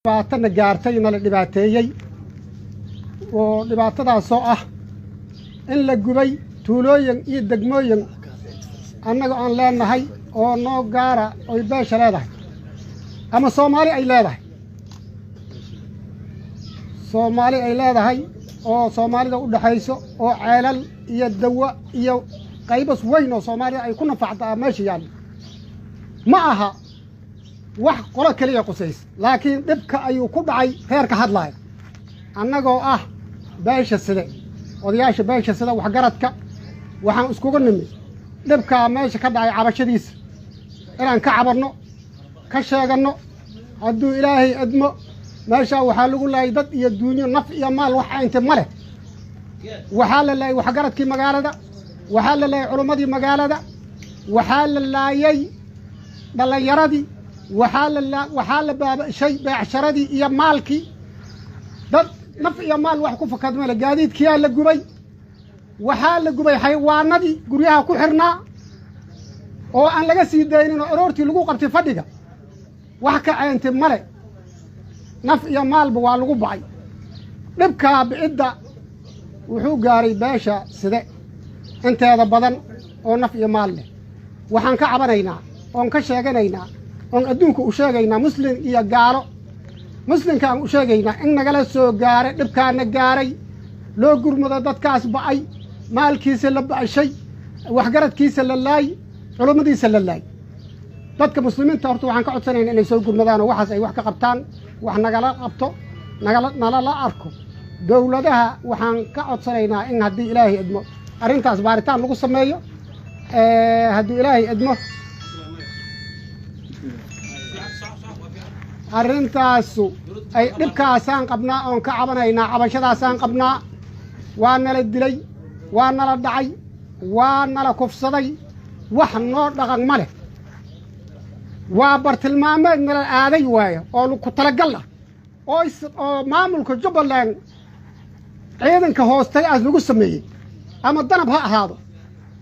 dhibaatana gaartay in la dhibaateeyay oo dhibaatadaasoo ah in la gubay tuulooyin iyo degmooyin annaga aan leenahay oo noo gaara oo beesha leedahay ama Soomaali ay leedahay oo Soomaalida u dhaxayso oo ceelal iyo dawa iyo qaybas weyn oo Soomaalida ay ku nafacdaa meesha yaal ma aha wax qolo kaliya qusays laakiin dibka ayuu ku dhacay heerka hadlaay annagoo ah beesha sida odayaasha beesha sida wax garadka waxaan iskugu nimid dibka meesha ka dhacay cabashadiisa inaan ka cabarno ka sheegano hadduu ilaahay admo meesha waxaa lagu laayay dad iyo duunyo naf iyo maal wax inta male waxaa la laayay wax garadkii magaalada waxaa la laayay culimadii magaalada waxaa la laayay dhalinyaradii waxaa la baabashay beecsharadii iyo maalkii dad naf iyo maal wax ku fakadmale gaadiidkiyaa la gubay waxaa la gubay xayawaanadii guryaha ku xirnaa oo aan laga sii daynin oo aroortii lagu qabtay fadhiga wax ka ceentay male naf iyo maalba waa lagu bacay dhibkaa bicidda wuxuu gaaray beesha side inteeda badan oo naf iyo maal leh waxaan ka cabanaynaa oon ka sheeganaynaa oon adduunka u sheegaynaa muslim iyo gaalo muslimka aan u sheegaynaa in nagala soo gaaray dhibkaana gaaray loo gurmado dadkaas ba'ay maalkiisa la ba'ashay waxgaradkiisa la laay culimadiisa la laay dadka muslimiinta horta waxaan ka codsanaynaa inay soo gurmadaan oo waxaas ay wax ka qabtaan wax nagala qabto nalala arko dowladaha waxaan ka codsanaynaa in haddii ilaahay idmo arrintaas baaritaan lagu sameeyo haddii ilaahay idmo arrintaasu ay dhibkaasaan qabnaa oon ka cabanaynaa cabashadaasaan qabnaa waa nala dilay waa nala dhacay waa nala kufsaday wax noo dhaqan ma leh waa bartilmaameed nala aaday waayo oo ku talagal ah oo maamulka Jubbaland ciidanka hoostay as lagu sameeyey ama danab ha ahaado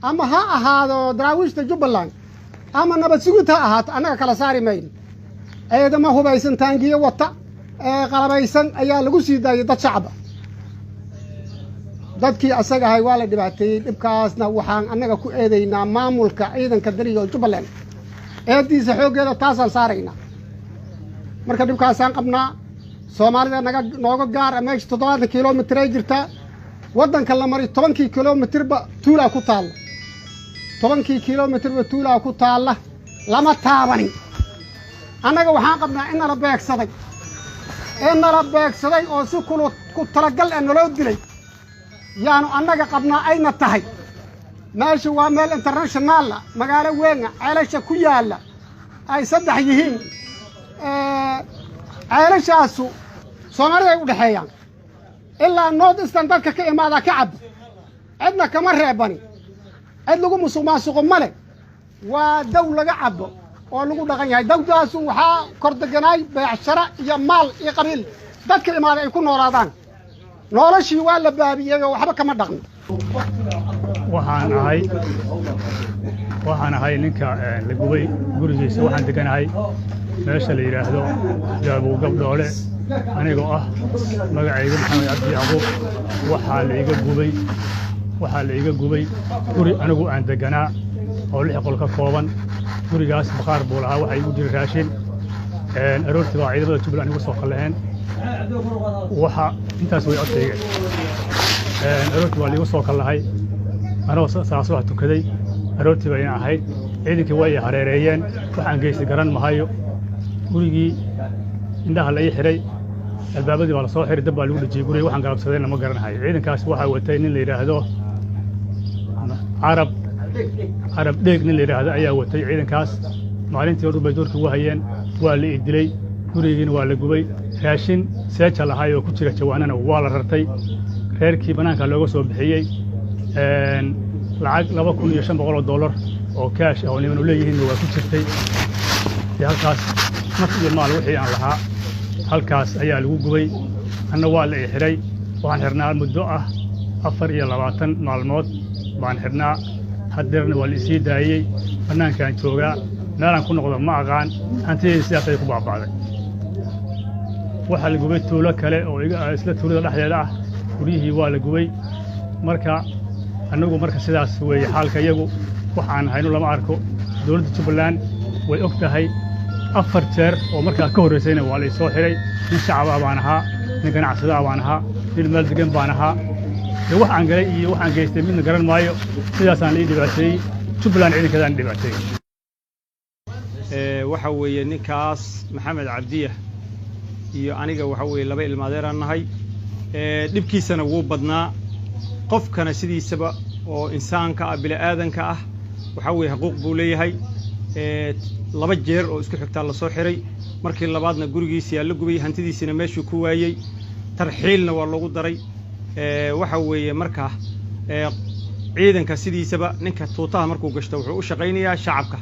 ama ha ahaado daraawiishta Jubbaland ama nabad sugid ha ahaato annaga kala saari mayno ciidamo hubaysan taangiyo wata qalabaysan ayaa lagu sii daayay dad shacab dadkii asaga ahay waa la dhibaateeyay dhibkaasna waxaan annaga ku eedaynaa maamulka ciidanka dariga Jubbaland eediisa xoogeeda taasaan saaraynaa marka dhibkaasaan qabnaa Soomaalida nooga gaar meesha 70 kiiloomitir ay jirtaa waddanka la maray 10 kiiloomitirba tuulaa ku taalla 10 kiiloomitirba tuulaa ku taalla lama taabanin annaga waxaan qabnaa in nala beegsaday oo si ku talagal ah naloo dilay yaanu annaga qabnaa ayna tahay meesha waa meel international magaalo weyn ceelasha ku yaala ay saddex yihiin ceelashaasu Soomaalida ay u dhaxeeyaan ilaa North Eastern dadka ka imaada ka cab cidna kama reebani cid lagu musuqmaasuqo male waa daw laga cabo oo lagu dhaqan yahay dawdaasu waxaa kordaganaay beecshara iyo maal iyo qabiil dadka imaada ay ku noolaadaan noloshii waa la baabiyay oo waxba kama dhaqan waxaan ahay ninka la gubay gurigiisa waxaan deganahay meesha la yiraahdo Jaabu Gabdhoole anigoo ah magacayga Maxamed Cabdi Yacquub waxaa la iga gubay guri anigu aan deganaa oo 6 qol ka kooban gurigaas baqaar buu lahaa waxa igu jiray raashin aroortii baa ciidamada Jubbaland igu soo qalleen waxa intaas way codtay aroortii waa igu soo qallahay anoo saas wax tukaday aroortii baa ahayd ciidankii way hareereeyeen waxaan geysay garan mahayo gurigii indhaha la xiray albaabadii waa la soo xiray dab baa lagu dhajiyay guriga waxaan galabsadayna ma garanayo ciidankaas waxa watay nin la yiraahdo Arab dheeg nin la yiraahdo ayaa watay ciidankaas maalintii hore bay doorkii u hayeen waa la idilay gurigiina waa la gubay raashin seeja lahaay oo ku jira jawaanana waa la rartay reerkii banaanka looga soo bixiyay lacag $2,500 oo cash ah oo niman u leeyihiin waa ku jirtay halkaas naf iyo maal wixii aan lahaa halkaas ayaa lagu gubay anna waa la xiray waxaan xirnaa muddo ah 24 maalmood baan xirnaa haddeerna waa la isii daayay banaankaan joogaa meelaan ku noqdo ma aqaan hantidiisa sidaas ay ku baaba'day waxaa la gubay tuulo kale oo isla tuulada dhexdeeda ah guryihii waa la gubay marka annagu marka sidaas weeye xaalka iyagu waxaan hayno lama arko dowladda Jubbaland way og tahay 4 jeer oo markaa ka horreysayna waa la soo xiray nin shacab ah baan ahaa nin ganacsada ah baan ahaa nin meel degan baan ahaa wax aan galay iyo wax aan geystay midna garan maayo sidaasaan la dhibaateeyay Jubbaland ciidankeedaan dhibaateeyay waxa weeye ninkaas Maxamed Cabdiye iyo aniga waxa weeye laba ilmaadeer aan nahay dhibkiisana wuu badnaa qofkana sidiisaba oo insaanka ah bilaadanka ah waxa weeye xuquuq buu leeyahay 2 jeer oo isku xigta la soo xiray markii labaadna gurigiisa la gubay hantidiisina meeshuu ku waayay tarxiilna waa loogu daray waxa weeye markaa ciidanka sidiisaba ninka tuutaha markuu gashto wuxuu u shaqaynayaa shacabka